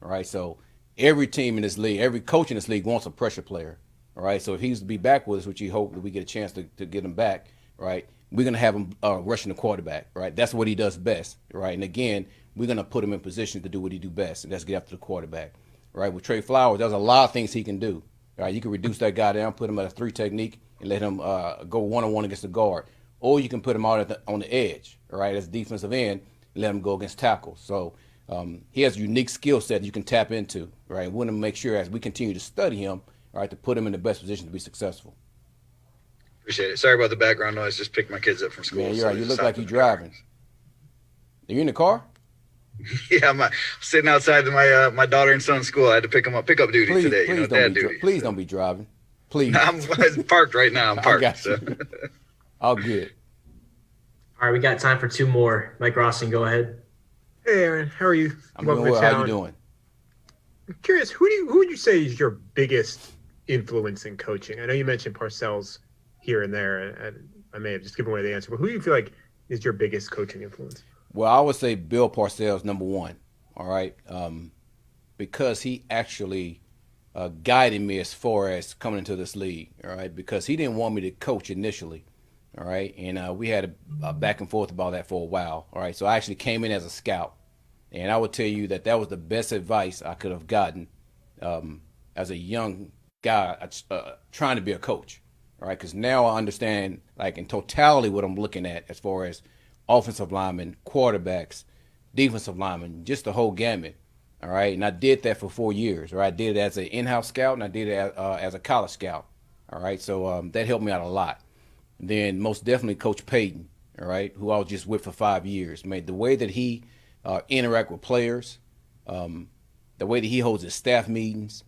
all right? So every team in this league, every coach in this league wants a pressure player, all right? So if he's to be back with us, which you hope that we get a chance to get him back, right, we're going to have him rushing the quarterback, right? That's what he does best, right? And again, we're going to put him in position to do what he do best, and that's get after the quarterback, right? With Trey Flowers, there's a lot of things he can do, right? You can reduce that guy down, put him at a 3 technique, and let him go one-on-one against the guard. Or you can put him out on the edge, right, as a defensive end, and let him go against tackles. So he has a unique skill set you can tap into, right? We want to make sure as we continue to study him, right, to put him in the best position to be successful. Appreciate it. Sorry about the background noise. Just picked my kids up from school. Man, you're right. You look like you're driving. Are you in the car? Yeah, I'm sitting outside my daughter and son's school. I had to pick up duty today. Dad duty. Please don't be driving. Please. I'm parked right now. I'm parked. I got you. So. All good. All right, we got time for 2 more. Mike Rossin, go ahead. Hey, Aaron. How are you? I'm doing well. How you doing? I'm curious. Who would you say is your biggest influence in coaching? I know you mentioned Parcells here and there, and I may have just given away the answer, but who do you feel like is your biggest coaching influence? Well, I would say Bill Parcells, number one, all right, because he actually guided me as far as coming into this league, all right, because he didn't want me to coach initially, all right, and we had a back and forth about that for a while, all right, so I actually came in as a scout, and I would tell you that was the best advice I could have gotten as a young guy trying to be a coach, all right? Because now I understand, like, in totality what I'm looking at as far as offensive linemen, quarterbacks, defensive linemen, just the whole gamut, all right? And I did that for 4 years, right? I did it as an in-house scout, and I did it as a college scout, all right? So that helped me out a lot. And then most definitely Coach Payton, all right, who I was just with for 5 years. Man, the way that he interact with players, the way that he holds his staff meetings,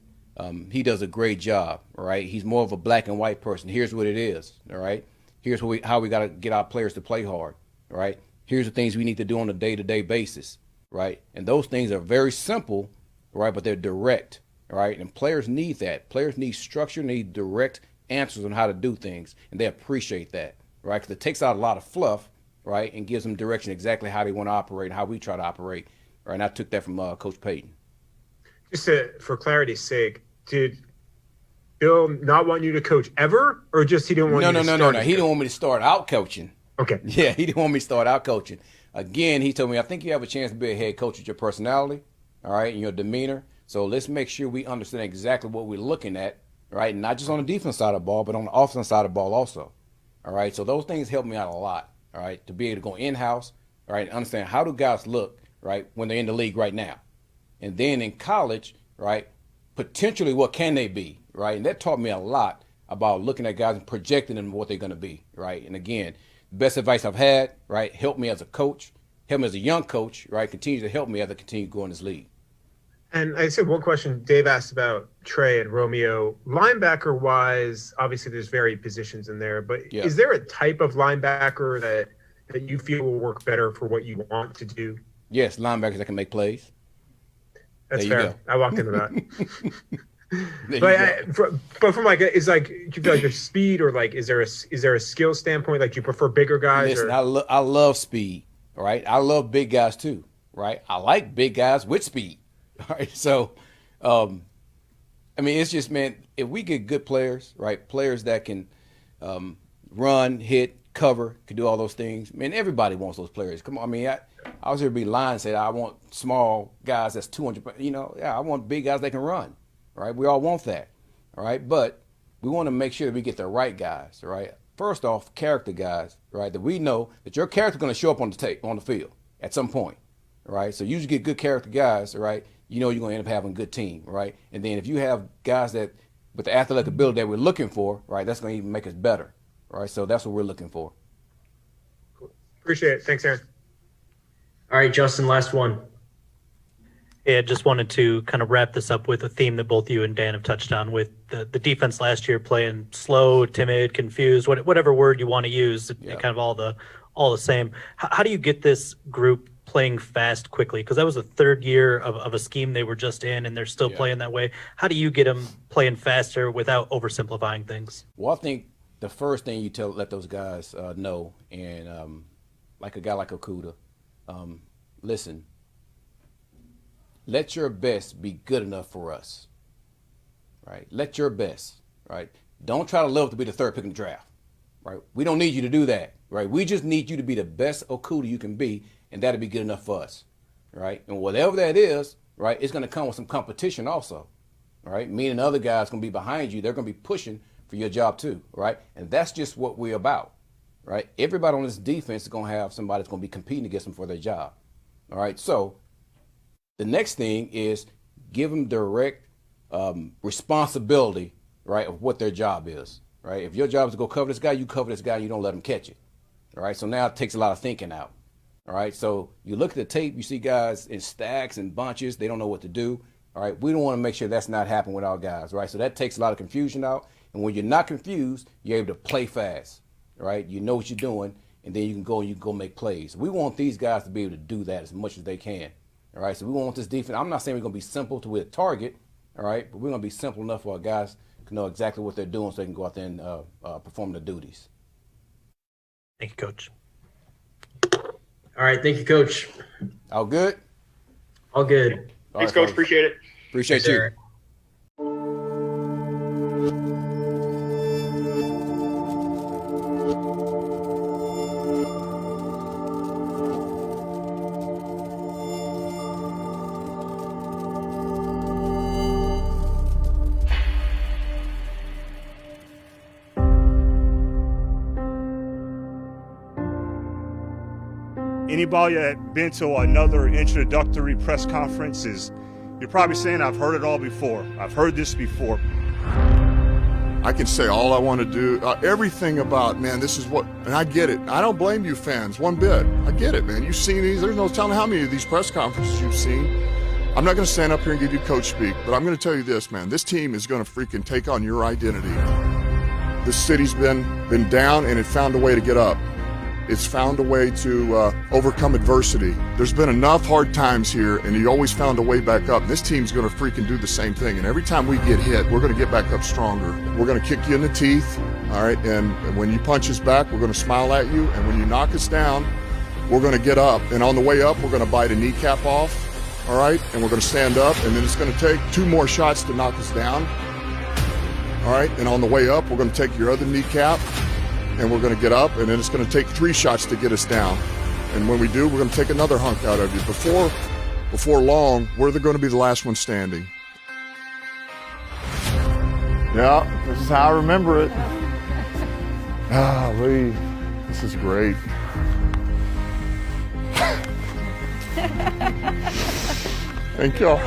he does a great job, all right? He's more of a black and white person. Here's what it is, all right? Here's how we got to get our players to play hard, all right? Here's the things we need to do on a day-to-day basis, right? And those things are very simple, right, but they're direct, all right? And players need that. Players need structure, need direct answers on how to do things, and they appreciate that, right? Because it takes out a lot of fluff, right, and gives them direction exactly how they want to operate and how we try to operate, right? And I took that from Coach Payton. Just for clarity's sake, did Bill not want you to coach ever, or just he didn't want you to start? No. He didn't want me to start out coaching. Okay. Yeah, he didn't want me to start out coaching. Again, he told me, I think you have a chance to be a head coach with your personality, all right, and your demeanor. So let's make sure we understand exactly what we're looking at, right? Not just on the defense side of the ball, but on the offense side of the ball also. All right. So those things helped me out a lot, all right, to be able to go in-house, all right, and understand how do guys look, right, when they're in the league right now. And then in college, right, potentially what can they be, right? And that taught me a lot about looking at guys and projecting them what they're going to be, right? And again, the best advice I've had, right, helped me as a coach, helped me as a young coach, right, continues to help me as I continue to go in this league. And I said one question Dave asked about Trey and Romeo. Linebacker-wise, obviously there's varied positions in there, but is there a type of linebacker that you feel will work better for what you want to do? Yes, linebackers that can make plays. That's fair. I walked into that. But from like, is like, do you feel like there's speed, or like, is there a skill standpoint? Like, do you prefer bigger guys? Listen, I love speed. All right, I love big guys too. Right, I like big guys with speed. All right, so, I mean, it's just, man, if we get good players, right, players that can run, hit, cover, can do all those things. Man, everybody wants those players. Come on, I mean, I was here to be lying and say I want small guys that's 200. I want big guys that can run. Right, we all want that. All right, but we want to make sure that we get the right guys. Right, first off, character guys. Right, that we know that your character is going to show up on the field at some point. Right, so you just get good character guys. Right, you know you're going to end up having a good team. Right, and then if you have guys that with the athletic ability that we're looking for, right, that's going to even make us better. Right, so that's what we're looking for. Cool. Appreciate it. Thanks, Aaron. All right, Justin, last one. Yeah, just wanted to kind of wrap this up with a theme that both you and Dan have touched on with the defense last year playing slow, timid, confused, whatever word you want to use, kind of all the same. How do you get this group playing fast quickly? Because that was the third year of a scheme they were just in, and they're still playing that way. How do you get them playing faster without oversimplifying things? Well, I think the first thing you let those guys know, and like a guy like Okuda, listen, let your best be good enough for us, right? Let your best, right? Don't try to live to be the third pick in the draft, right? We don't need you to do that, right? We just need you to be the best Okuda you can be, and that'll be good enough for us, right? And whatever that is, right, it's going to come with some competition also, right? Meaning other guys going to be behind you. They're going to be pushing for your job too, right? And that's just what we're about, right? Everybody on this defense is going to have somebody that's going to be competing against them for their job, all right? So the next thing is give them direct responsibility, right, of what their job is, right? If your job is to go cover this guy, you cover this guy, you don't let him catch it, all right? So now it takes a lot of thinking out, all right? So you look at the tape, you see guys in stacks and bunches, they don't know what to do, all right? We don't want to make sure that's not happening with our guys, right? So that takes a lot of confusion out, and when you're not confused, you're able to play fast, all right? You know what you're doing, and then you can go make plays. We want these guys to be able to do that as much as they can. All right, so we want this defense. I'm not saying we're going to be simple to a target, all right, but we're going to be simple enough for our guys to know exactly what they're doing so they can go out there and perform their duties. Thank you, Coach. All right, thank you, Coach. All good? All good. Thanks, Coach. Appreciate it. Appreciate you. anybody that been to another introductory press conference you're probably saying, I've heard it all before. I've heard this before. I can say all I want to do, everything about, man, this is what, and I get it. I don't blame you fans one bit. I get it, man. You've seen these. There's no telling how many of these press conferences you've seen. I'm not going to stand up here and give you coach speak, but I'm going to tell you this, man. This team is going to freaking take on your identity. This city's been down, and it found a way to get up. It's found a way to overcome adversity. There's been enough hard times here, and you always found a way back up. This team's going to freaking do the same thing, and every time we get hit, we're going to get back up stronger. We're going to kick you in the teeth, all right? And when you punch us back, we're going to smile at you, and when you knock us down, we're going to get up. And on the way up, we're going to bite a kneecap off, all right? And we're going to stand up, and then it's going to take 2 more shots to knock us down, all right? And on the way up, we're going to take your other kneecap, and we're going to get up, and then it's going to take 3 shots to get us down. And when we do, we're going to take another hunk out of you. Before long, we're going to be the last one standing. Yeah, this is how I remember it. Lee, this is great. Thank y'all.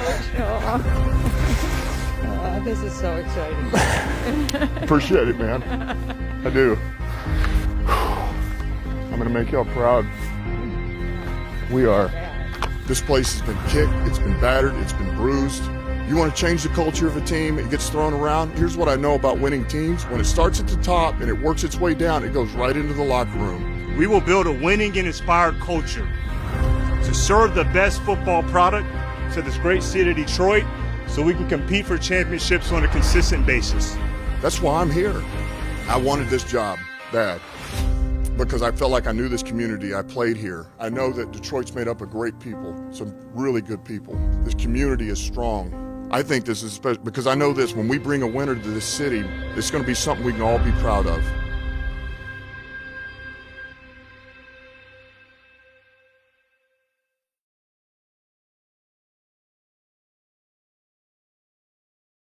Oh, this is so exciting. Appreciate it, man. I do. I'm going to make y'all proud. We are. This place has been kicked, it's been battered, it's been bruised. You want to change the culture of a team, it gets thrown around. Here's what I know about winning teams. When it starts at the top and it works its way down, it goes right into the locker room. We will build a winning and inspired culture to serve the best football product to this great city of Detroit so we can compete for championships on a consistent basis. That's why I'm here. I wanted this job bad because I felt like I knew this community. I played here. I know that Detroit's made up of great people, some really good people. This community is strong. I think this is special because I know this, when we bring a winner to this city, it's going to be something we can all be proud of.